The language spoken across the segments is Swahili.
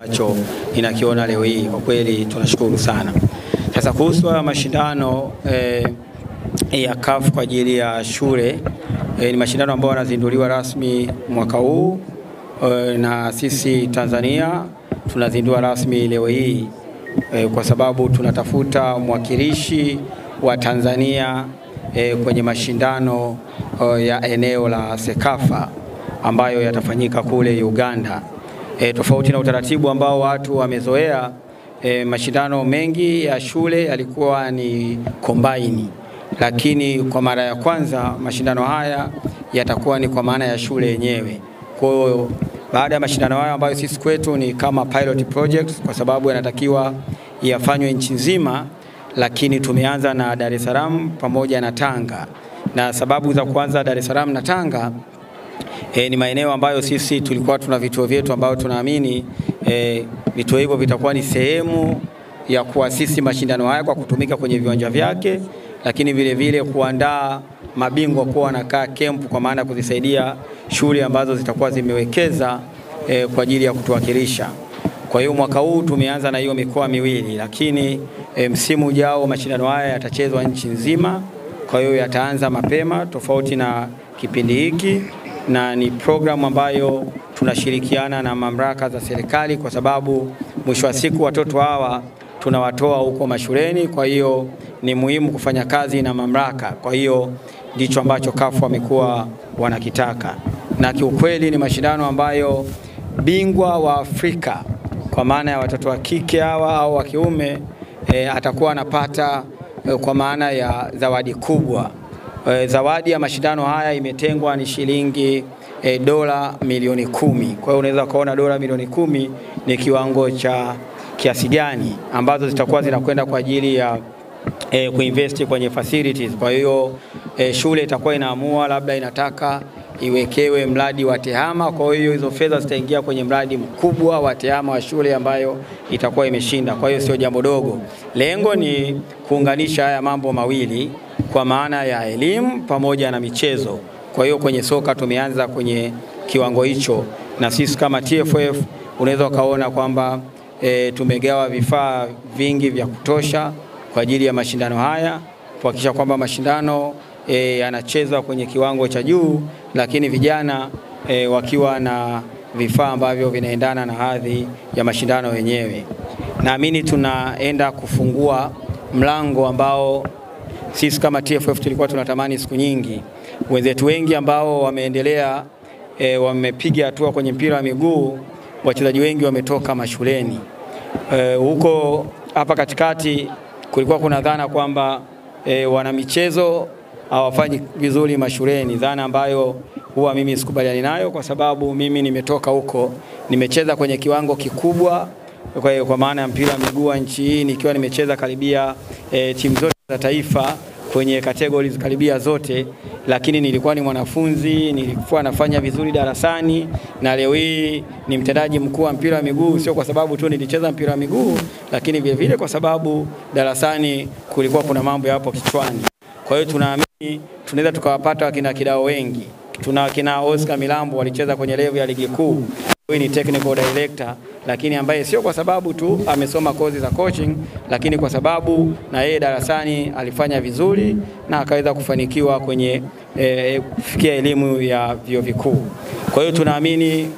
ambacho ninakiona leo hii. Kwa kweli tunashukuru sana. Sasa kuhusu mashindano ya CAF kwa ajili ya shule, ni mashindano ambayo yanazinduliwa rasmi mwaka huu, na sisi Tanzania tunazindua rasmi leo hii kwa sababu tunatafuta mwakilishi wa Tanzania kwenye mashindano ya eneo la Sekafa ambayo yatafanyika kule Uganda. Tofauti na utaratibu ambao watu wamezoea, mashindano mengi ya shule yalikuwa ni combine, lakini kwa mara ya kwanza mashindano haya yatakuwa ni kwa maana ya shule yenyewe. Kwa hiyo baada ya mashindano haya ambayo sisi kwetu ni kama pilot projects kwa sababu yanatakiwa yafanywe nchi nzima, lakini tumeanza na Dar es Salaam pamoja na Tanga. Na sababu za kuanza Dar es Salaam na Tanga, ni maeneo ambayo sisi tulikuwa tuna vituo vyetu ambao tunaamini vituo hivyo vitakuwa ni sehemu ya kuasisi mashindano haya kwa kutumika kwenye viwanja vyake, lakini vile vile kuandaa mabingwa kuwa wanakaa camp kwa maana kuzisaidia shule ambazo zitakuwa zimewekeza kwa ajili ya kutuwakilisha. Kwa hiyo mwaka huu tumeanza na hiyo mikoa miwili, lakini msimu ujao mashindano haya yatachezwa nchi nzima. Kwa hiyo yataanza mapema tofauti na kipindi hiki, na ni programu ambayo tunashirikiana na mamlaka za serikali kwa sababu mwisho wa siku watoto hawa tunawatoa huko mashuleni. Kwa hiyo ni muhimu kufanya kazi na mamlaka. Kwa hiyo ndicho ambacho CAF wamekuwa wanakitaka, na kiukweli ni mashindano ambayo bingwa wa Afrika kwa maana ya watoto wa kike hawa au wa kiume atakuwa anapata kwa maana ya zawadi kubwa. Zawadi ya mashindano haya imetengwa ni shilingi dola milioni 10. Kwa hiyo unaweza kuona dola milioni 10 ni kiwango cha kiasi gani ambazo zitakuwa zinakwenda kwa ajili ya kuinvest kwenye facilities. Kwa hiyo shule itakuwa inaamua labda inataka iwekewe mradi wa tehama, kwa hiyo hizo fedha zitaingia kwenye mradi mkubwa wa tehama wa shule ambayo itakuwa imeshinda. Kwa hiyo sio jambo dogo. Lengo ni kuunganisha haya mambo mawili kwa maana ya elimu pamoja na michezo. Kwa hiyo kwenye soka tumeanza kwenye kiwango hicho, na sisi kama TFF unaweza kaona kwamba tumegawa vifaa vingi vya kutosha kwa ajili ya mashindano haya, kuhakikisha kwamba mashindano yanachezwa kwenye kiwango cha juu, lakini vijana wakiwa na vifaa ambavyo vinaendana na hadhi ya mashindano yenyewe. Naamini tunaenda kufungua mlango ambao sisi kama TFF tulikuwa tunatamani siku nyingi. Wenzetu wengi ambao wameendelea wamepiga hatua kwenye mpira wa miguu, wachezaji wengi wametoka mashuleni. Huko hapa katikati kulikuwa kuna dhana kwamba wana michezo hawafanyi vizuri mashuleni, dhana ambayo huwa mimi sikubaliani nayo kwa sababu mimi nimetoka huko, nimecheza kwenye kiwango kikubwa kwa maana ya mpira wa miguu nchi hii, nikiwa nimecheza karibia timu zote za taifa kwenye categories karibia zote, lakini nilikuwa ni mwanafunzi, nilikuwa nafanya vizuri darasani, na leo hii ni mtendaji mkuu wa mpira wa miguu, sio kwa sababu tu nilicheza mpira wa miguu, lakini vile vile kwa sababu darasani kulikuwa kuna mambo yapo kichwani. Kwa hiyo tunaamini tunaweza tukawapata wakina kidao wengi. Tuna wakina Oscar Milambo walicheza kwenye level ya ligi kuu. Huyu ni technical director, lakini ambaye sio kwa sababu tu amesoma kozi za coaching, lakini kwa sababu na yeye darasani alifanya vizuri na akaweza kufanikiwa kwenye kufikia elimu ya vyuo vikuu. Kwa hiyo tunaamini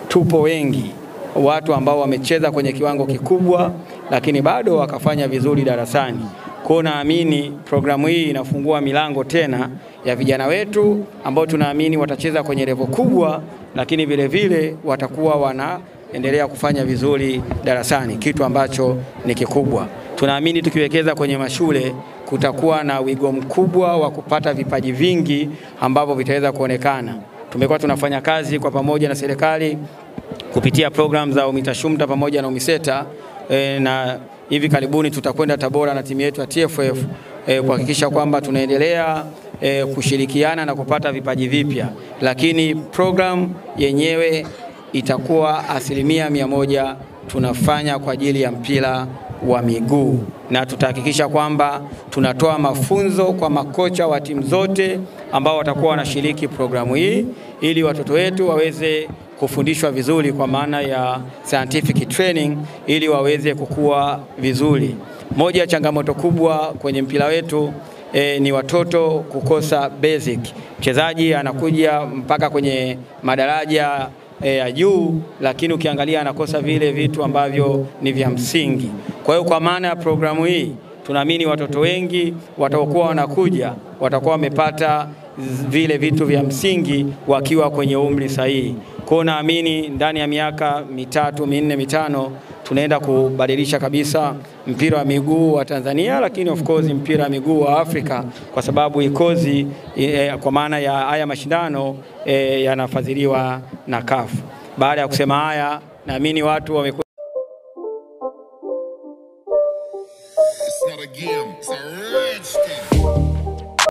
tupo wengi watu ambao wamecheza kwenye kiwango kikubwa lakini bado wakafanya vizuri darasani. Kwa naamini programu hii inafungua milango tena ya vijana wetu ambao tunaamini watacheza kwenye level kubwa, lakini vile vile watakuwa wanaendelea kufanya vizuri darasani, kitu ambacho ni kikubwa. Tunaamini tukiwekeza kwenye mashule kutakuwa na wigo mkubwa wa kupata vipaji vingi ambavyo vitaweza kuonekana. Tumekuwa tunafanya kazi kwa pamoja na serikali kupitia program za UMITASHUMTA pamoja na UMISETA, na hivi karibuni tutakwenda Tabora na timu yetu ya TFF kuhakikisha kwamba tunaendelea kushirikiana na kupata vipaji vipya, lakini program yenyewe itakuwa 100% tunafanya kwa ajili ya mpira wa miguu, na tutahakikisha kwamba tunatoa mafunzo kwa makocha wa timu zote ambao watakuwa wanashiriki programu hii ili watoto wetu waweze kufundishwa vizuri kwa maana ya scientific training ili waweze kukua vizuri. Moja ya changamoto kubwa kwenye mpira wetu ni watoto kukosa basic. Mchezaji anakuja mpaka kwenye madaraja ya juu, lakini ukiangalia anakosa vile vitu ambavyo ni vya msingi. Kwa hiyo kwa maana ya programu hii tunaamini watoto wengi watakuwa wanakuja watakuwa wamepata vile vitu vya msingi wakiwa kwenye umri sahihi. Kwa naamini ndani ya miaka 3, 4, 5 tunaenda kubadilisha kabisa mpira wa miguu wa Tanzania, lakini of course mpira wa miguu wa Afrika, kwa sababu ikozi kwa maana ya haya mashindano yanafadhiliwa na CAF. Baada ya kusema haya, naamini watu wamekuja